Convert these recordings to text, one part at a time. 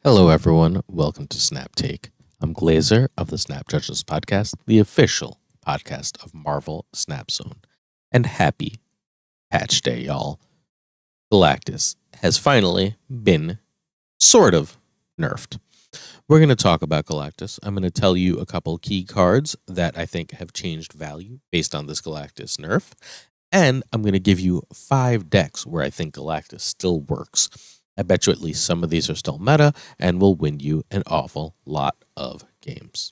Hello, everyone. Welcome to Snap Take. I'm Glazer of the Snap Judges podcast, the official podcast of Marvel Snap Zone. And happy patch day, y'all. Galactus has finally been sort of nerfed. We're going to talk about Galactus. I'm going to tell you a couple key cards that I think have changed value based on this Galactus nerf. And I'm going to give you 5 decks where I think Galactus still works. I bet you at least some of these are still meta and will win you an awful lot of games.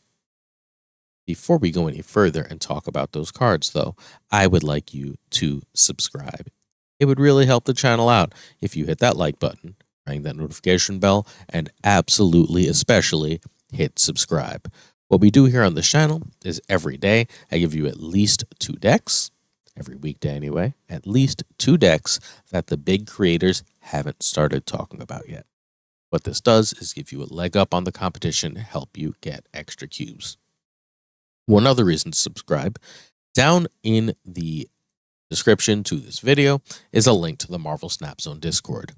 Before we go any further and talk about those cards, though, I would like you to subscribe. It would really help the channel out if you hit that like button, ring that notification bell, and absolutely, especially, hit subscribe. What we do here on the channel is every day I give you at least 2 decks, every weekday anyway, at least 2 decks that the big creators haven't started talking about yet. What this does is give you a leg up on the competition, help you get extra cubes. One other reason to subscribe, down in the description to this video is a link to the Marvel Snap Zone Discord.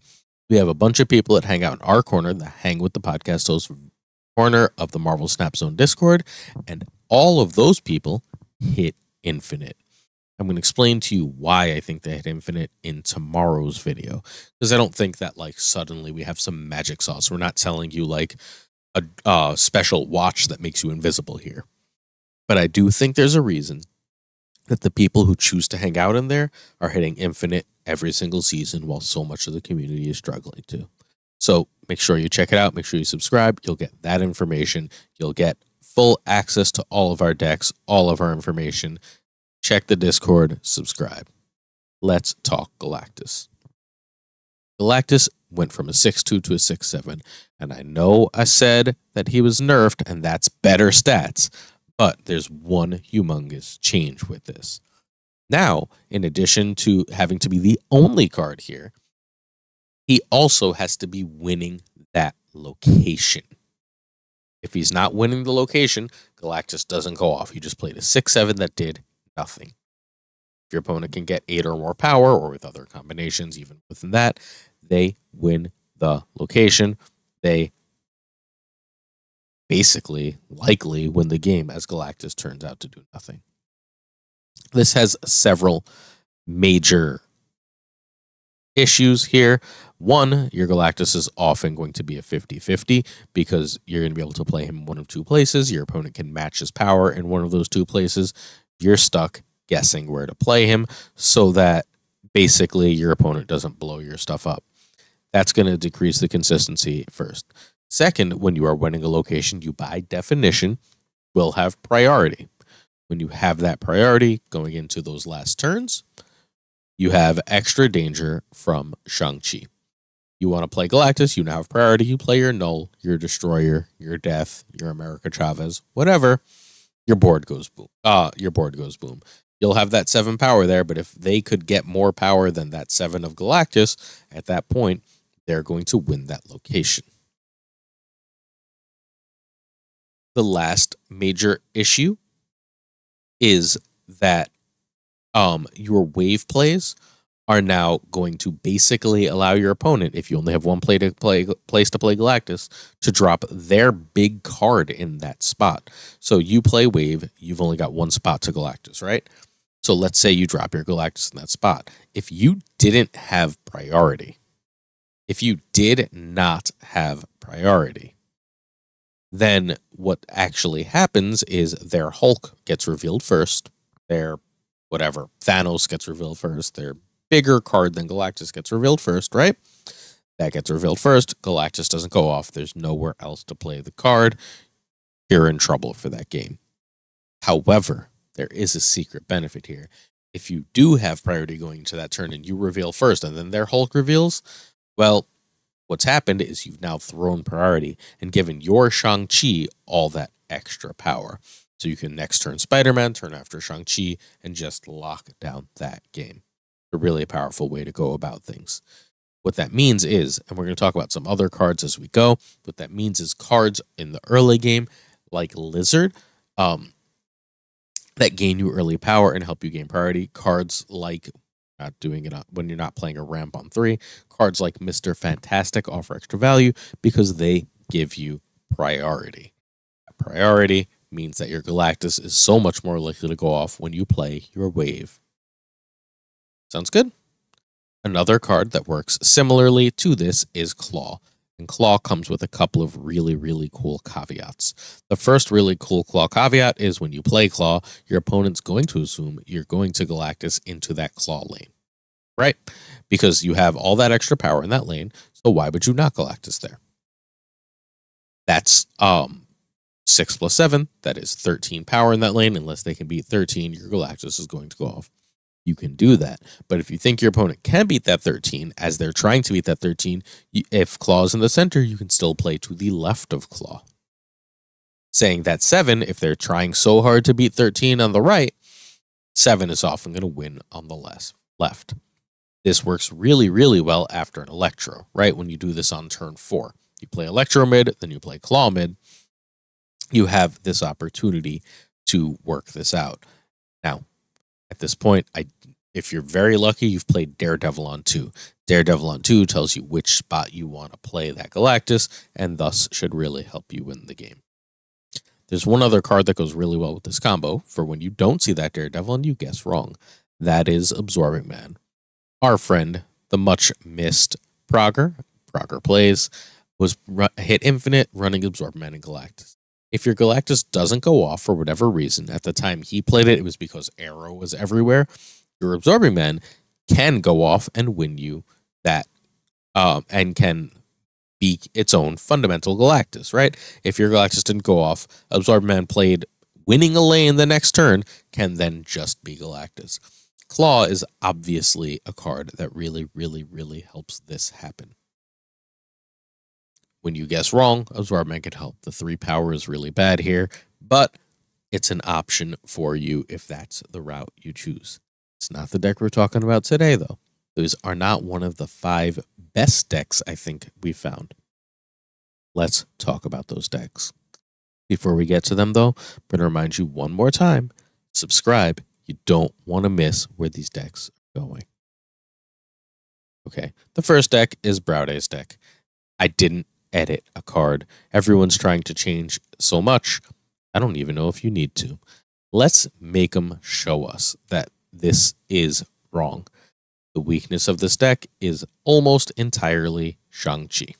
We have a bunch of people that hang out in our corner that hang with the podcast host corner of the Marvel Snap Zone Discord, and all of those people hit infinite. I'm going to explain to you why I think they hit infinite in tomorrow's video, because I don't think that like suddenly we have some magic sauce. We're not telling you like a special watch that makes you invisible here. But I do think there's a reason that the people who choose to hang out in there are hitting infinite every single season while so much of the community is struggling to. So make sure you check it out. Make sure you subscribe. You'll get that information. You'll get full access to all of our decks, all of our information. Check the Discord, subscribe. Let's talk Galactus. Galactus went from a 6-2 to a 6-7, and I know I said that he was nerfed, and that's better stats, but there's one humongous change with this. Now, in addition to having to be the only card here, he also has to be winning that location. If he's not winning the location, Galactus doesn't go off. You just played a 6-7 that did nothing. If your opponent can get 8 or more power, or with other combinations, even within that, they win the location. They basically likely win the game, as Galactus turns out to do nothing. This has several major issues here. One, your Galactus is often going to be a 50-50 because you're going to be able to play him in one of 2 places. Your opponent can match his power in one of those 2 places. You're stuck guessing where to play him so that basically your opponent doesn't blow your stuff up. That's going to decrease the consistency first. Second, when you are winning a location, you by definition will have priority. When you have that priority going into those last turns, you have extra danger from Shang-Chi. You want to play Galactus, you now have priority, you play your Null, your Destroyer, your Death, your America Chavez, whatever. Your board goes boom. You'll have that 7 power there, but if they could get more power than that 7 of Galactus, at that point, they're going to win that location. The last major issue is that your wave plays are now going to basically allow your opponent, if you only have one place to play Galactus, to drop their big card in that spot. So you play wave, you've only got 1 spot to Galactus, right? So let's say you drop your Galactus in that spot. If you didn't have priority, if you did not have priority, then what actually happens is their Hulk gets revealed first, their whatever, Thanos gets revealed first, their bigger card than Galactus gets revealed first, right? That gets revealed first. Galactus doesn't go off. There's nowhere else to play the card. You're in trouble for that game. However, there is a secret benefit here. If you do have priority going into that turn and you reveal first and then their Hulk reveals, well, what's happened is you've now thrown priority and given your Shang-Chi all that extra power. So you can next turn Spider-Man, turn after Shang-Chi, and just lock down that game. A really powerful way to go about things. What that means is, and we're going to talk about some other cards as we go, what that means is cards in the early game, like Lizard, that gain you early power and help you gain priority. Cards like, not doing it when you're not playing a ramp on 3, cards like Mr. Fantastic offer extra value because they give you priority. Priority means that your Galactus is so much more likely to go off when you play your wave. Sounds good? Another card that works similarly to this is Claw. And Claw comes with a couple of really, really cool caveats. The first really cool Claw caveat is when you play Claw, your opponent's going to assume you're going to Galactus into that Claw lane, right? Because you have all that extra power in that lane, so why would you not Galactus there? That's 6 plus 7, that is 13 power in that lane. Unless they can beat 13, your Galactus is going to go off. You can do that. But if you think your opponent can beat that 13, as they're trying to beat that 13, if Claw is in the center, you can still play to the left of Claw. Saying that 7, if they're trying so hard to beat 13 on the right, 7 is often going to win on the left. This works really, really well after an Electro, right? When you do this on turn 4. You play Electro mid, then you play Claw mid. You have this opportunity to work this out. Now, at this point, if you're very lucky, you've played Daredevil on 2. Daredevil on 2 tells you which spot you want to play that Galactus, and thus should really help you win the game. There's one other card that goes really well with this combo for when you don't see that Daredevil and you guess wrong. That is Absorbing Man. Our friend, the much missed Progger plays, was hit infinite running Absorbing Man and Galactus. If your Galactus doesn't go off for whatever reason, at the time he played it, it was because Arrow was everywhere. Your Absorbing Man can go off and win you that, and can be its own fundamental Galactus, right? If your Galactus didn't go off, Absorbing Man played winning a lane the next turn can then just be Galactus. Claw is obviously a card that really, really, really helps this happen. When you guess wrong, Absorbing Man can help. The 3 power is really bad here, but it's an option for you if that's the route you choose. It's not the deck we're talking about today, though. Those are not one of the 5 best decks I think we found. Let's talk about those decks. Before we get to them, though, I'm going to remind you one more time, subscribe. You don't want to miss where these decks are going. Okay, the first deck is Braude's deck. I didn't edit a card. Everyone's trying to change so much. I don't even know if you need to. Let's make them show us that this is wrong. The weakness of this deck is almost entirely Shang-Chi.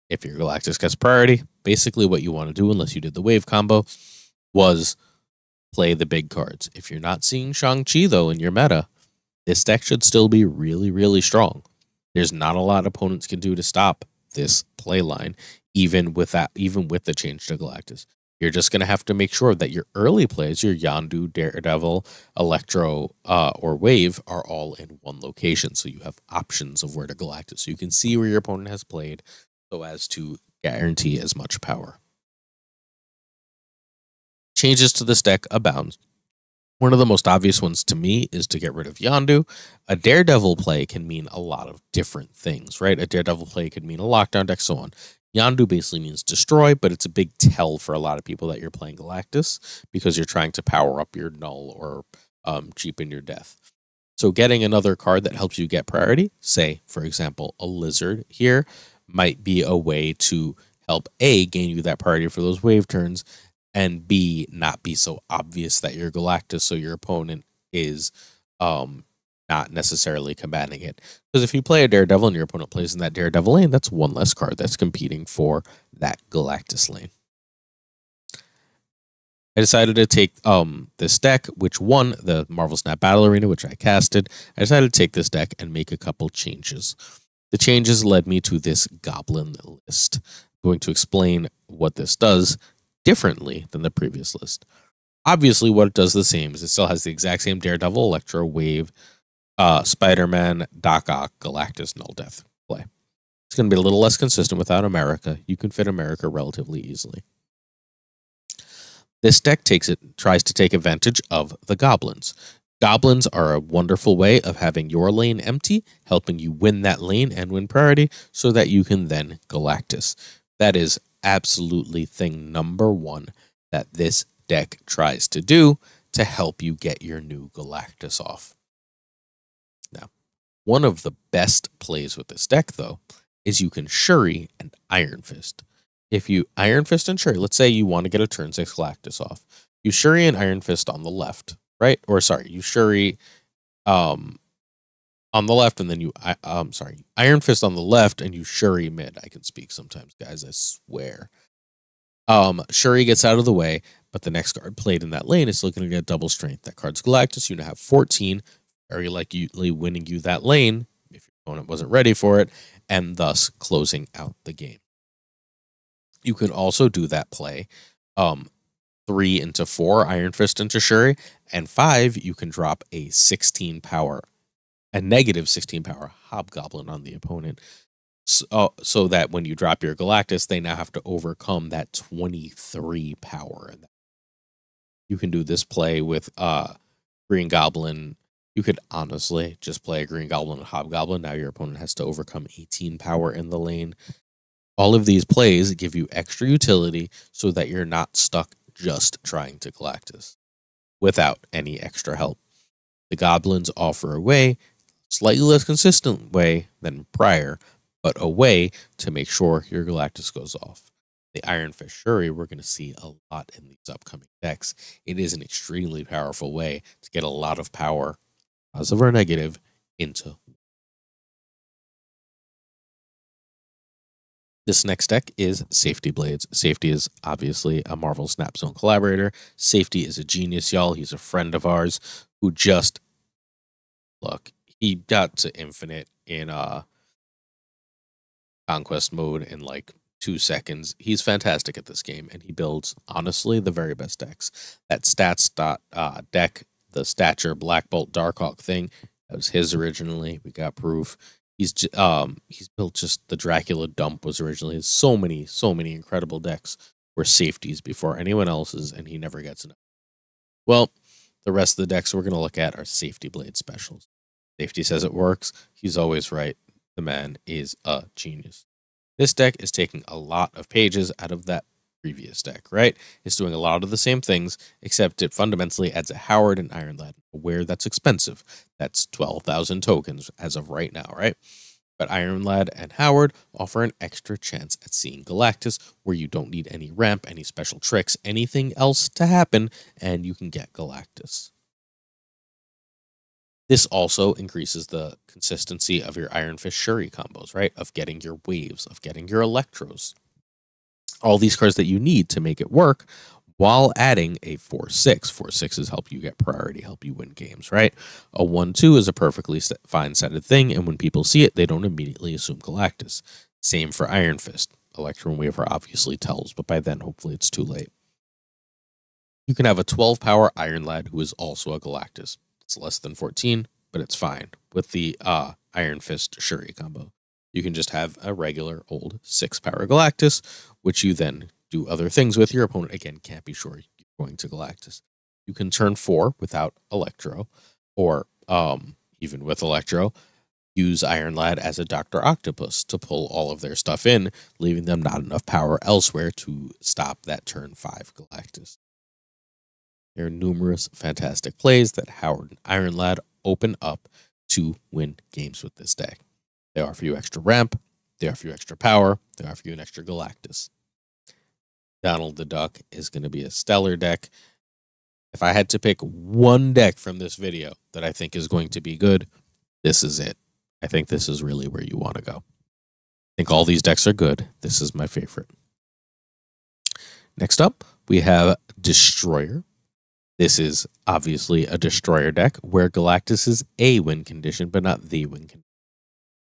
If your Galactus gets priority, basically what you want to do, unless you did the wave combo, was play the big cards. If you're not seeing Shang-Chi, though, in your meta, this deck should still be really, really strong. There's not a lot opponents can do to stop this play line, even with the change to Galactus. You're just going to have to make sure that your early plays, your Yondu, Daredevil, Electro, or Wave, are all in one location. So you have options of where to Galactus. So you can see where your opponent has played so as to guarantee as much power. Changes to this deck abound. One of the most obvious ones to me is to get rid of Yondu. A Daredevil play can mean a lot of different things, right? A Daredevil play could mean a lockdown deck, so on. Yondu basically means destroy, but it's a big tell for a lot of people that you're playing Galactus because you're trying to power up your null or cheapen your death. So getting another card that helps you get priority, say, for example, a Lizard here, might be a way to help A, gain you that priority for those wave turns, and B, not be so obvious that you're Galactus so your opponent is not necessarily combating it. Because if you play a Daredevil and your opponent plays in that Daredevil lane, that's one less card that's competing for that Galactus lane. I decided to take this deck, which won the Marvel Snap Battle Arena, which I casted. I decided to take this deck and make a couple changes. The changes led me to this Goblin list. I'm going to explain what this does differently than the previous list. Obviously, what it does the same is it still has the exact same Daredevil, Electro, Wave, Spider-Man, Doc Ock, Galactus, Null Death play. It's going to be a little less consistent without America. You can fit America relatively easily. This deck tries to take advantage of the Goblins. Goblins are a wonderful way of having your lane empty, helping you win that lane and win priority so that you can then Galactus. That is absolutely thing number 1 that this deck tries to do to help you get your new Galactus off. Now, one of the best plays with this deck, though, is you can Shuri and Iron Fist. If you Iron Fist and Shuri, let's say you want to get a turn 6 Galactus off. You Shuri and Iron Fist on the left, right? Or sorry, you Shuri um on the left, and then you Iron Fist on the left and you Shuri mid. I can speak sometimes, guys, I swear. Shuri gets out of the way, but the next card played in that lane is still going to get double strength. That card's Galactus. You now have 14, very likely winning you that lane if your opponent wasn't ready for it, and thus closing out the game. You can also do that play. 3 into 4, Iron Fist into Shuri, and 5, you can drop a 16 power, a negative 16 power Hobgoblin on the opponent. So that when you drop your Galactus, they now have to overcome that 23 power. You can do this play with Green Goblin. You could honestly just play a Green Goblin and Hobgoblin. Now your opponent has to overcome 18 power in the lane. All of these plays give you extra utility so that you're not stuck just trying to Galactus without any extra help. The Goblins offer a way, slightly less consistent way than prior, but a way to make sure your Galactus goes off. The Iron Fist Shuri we're going to see a lot in these upcoming decks. It is an extremely powerful way to get a lot of power, positive or negative, into. This next deck is Safety Blades. Safety is obviously a Marvel Snap Zone collaborator. Safety is a genius, y'all. He's a friend of ours who just, look, he got to infinite in conquest mode in like 2 seconds. He's fantastic at this game, and he builds, honestly, the very best decks. That stats deck, the Stature Black Bolt Darkhawk thing, that was his originally. We got proof. He's built just the Dracula dump was originally. So many incredible decks were safeties before anyone else's, and he never gets enough. Well, the rest of the decks we're going to look at are Safety Blade specials. Safety says it works. He's always right. The man is a genius. This deck is taking a lot of pages out of that previous deck, right? It's doing a lot of the same things, except it fundamentally adds a Howard and Iron Lad, where that's expensive. That's 12,000 tokens as of right now, right? But Iron Lad and Howard offer an extra chance at seeing Galactus, where you don't need any ramp, any special tricks, anything else to happen, and you can get Galactus. This also increases the consistency of your Iron Fist Shuri combos, right? Of getting your waves, of getting your Electros. All these cards that you need to make it work while adding a 4/6. 4/6s help you get priority, help you win games, right? A 1/2 is a perfectly fine setted thing, and when people see it, they don't immediately assume Galactus. Same for Iron Fist. Electro and Waver obviously tells, but by then, hopefully, it's too late. You can have a 12 power Iron Lad who is also a Galactus. It's less than 14, but it's fine with the Iron Fist Shuri combo. You can just have a regular old 6 power Galactus, which you then do other things with. Your opponent, again, can't be sure you're going to Galactus. You can turn 4 without Electro, or even with Electro, use Iron Lad as a Dr. Octopus to pull all of their stuff in, leaving them not enough power elsewhere to stop that turn 5 Galactus. There are numerous fantastic plays that Howard and Iron Lad open up to win games with this deck. They offer you extra ramp, they offer you extra power, they offer you an extra Galactus. Donald the Duck is going to be a stellar deck. If I had to pick one deck from this video that I think is going to be good, this is it. I think this is really where you want to go. I think all these decks are good. This is my favorite. Next up, we have Destroyer. This is obviously a Destroyer deck where Galactus is a win condition, but not the win condition.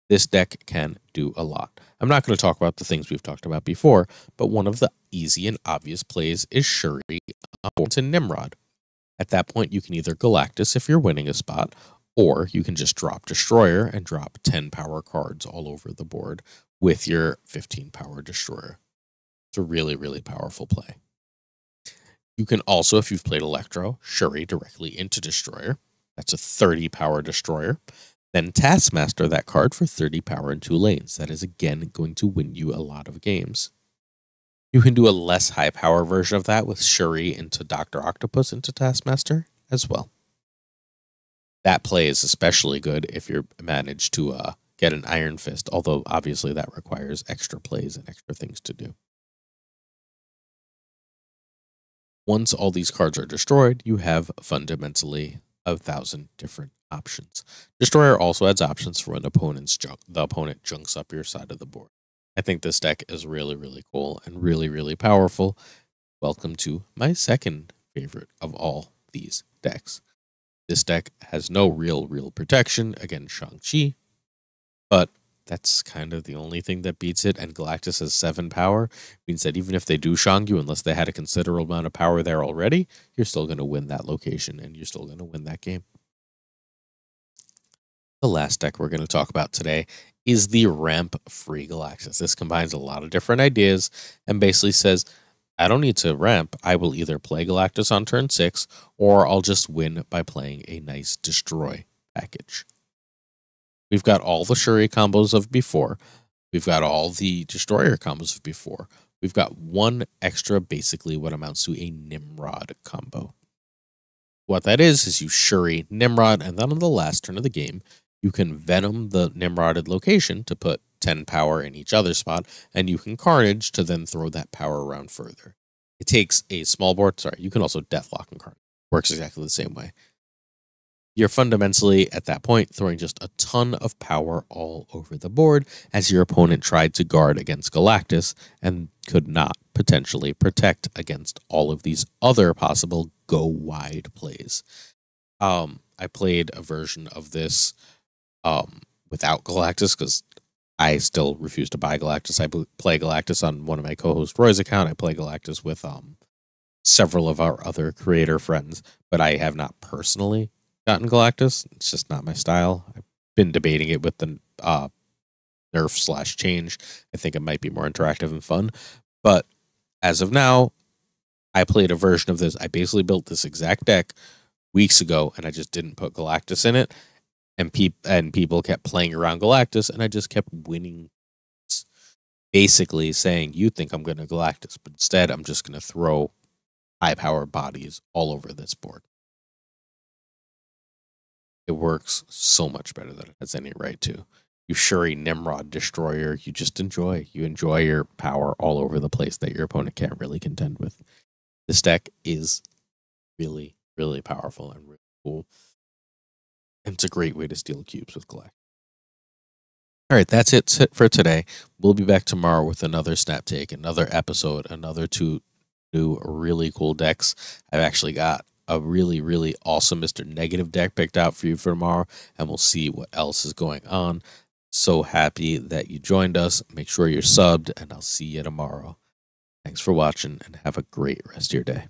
This deck can do a lot. I'm not going to talk about the things we've talked about before, but one of the easy and obvious plays is Shuri to Nimrod. At that point, you can either Galactus if you're winning a spot, or you can just drop Destroyer and drop 10 power cards all over the board with your 15 power Destroyer. It's a really, really powerful play. You can also, if you've played Electro, Shuri directly into Destroyer. That's a 30 power Destroyer. Then Taskmaster that card for 30 power in 2 lanes. That is, again, going to win you a lot of games. You can do a less high power version of that with Shuri into Dr. Octopus into Taskmaster as well. That play is especially good if you manage to get an Iron Fist, although obviously that requires extra plays and extra things to do. Once all these cards are destroyed, you have fundamentally 1,000 different options. Destroyer also adds options for when the opponent junks up your side of the board. I think this deck is really, really cool and really, really powerful. Welcome to my second favorite of all these decks. This deck has no real protection against Shang-Chi, but that's kind of the only thing that beats it. And Galactus has 7 power, means that even if they do Shang you, unless they had a considerable amount of power there already, you're still going to win that location and you're still going to win that game. The last deck we're going to talk about today is the ramp-free Galactus. This combines a lot of different ideas and basically says, I don't need to ramp. I will either play Galactus on turn 6, or I'll just win by playing a nice destroy package. We've got all the Shuri combos of before. We've got all the Destroyer combos of before. We've got one extra, basically what amounts to a Nimrod combo. What that is you Shuri Nimrod, and then on the last turn of the game, you can Venom the Nimroded location to put 10 power in each other spot, and you can Carnage to then throw that power around further. It takes a small board. Sorry, you can also Deathlock and Carnage. Works exactly the same way. You're fundamentally, at that point, throwing just a ton of power all over the board as your opponent tried to guard against Galactus and could not potentially protect against all of these other possible go-wide plays. I played a version of this without Galactus because I still refuse to buy Galactus. I play Galactus on one of my co-host Roy's account. I play Galactus with several of our other creator friends, but I have not personally gotten Galactus. It's just not my style. I've been debating it with the nerf/change. I think it might be more interactive and fun. But as of now, I played a version of this. I basically built this exact deck weeks ago, and I just didn't put Galactus in it. And people kept playing around Galactus, and I just kept winning. Basically saying, you think I'm going to Galactus, but instead I'm just going to throw high-powered bodies all over this board. It works so much better than it has any right to. You Shuri Nimrod Destroyer, you just enjoy. You enjoy your power all over the place that your opponent can't really contend with. This deck is really, really powerful and really cool. And it's a great way to steal cubes with Galactus. All right, that's it for today. We'll be back tomorrow with another Snap Take, another episode, another 2 new really cool decks. I've actually got a really, really awesome Mr. Negative deck picked out for you for tomorrow, and we'll see what else is going on. So happy that you joined us. Make sure you're subbed, and I'll see you tomorrow. Thanks for watching, and have a great rest of your day.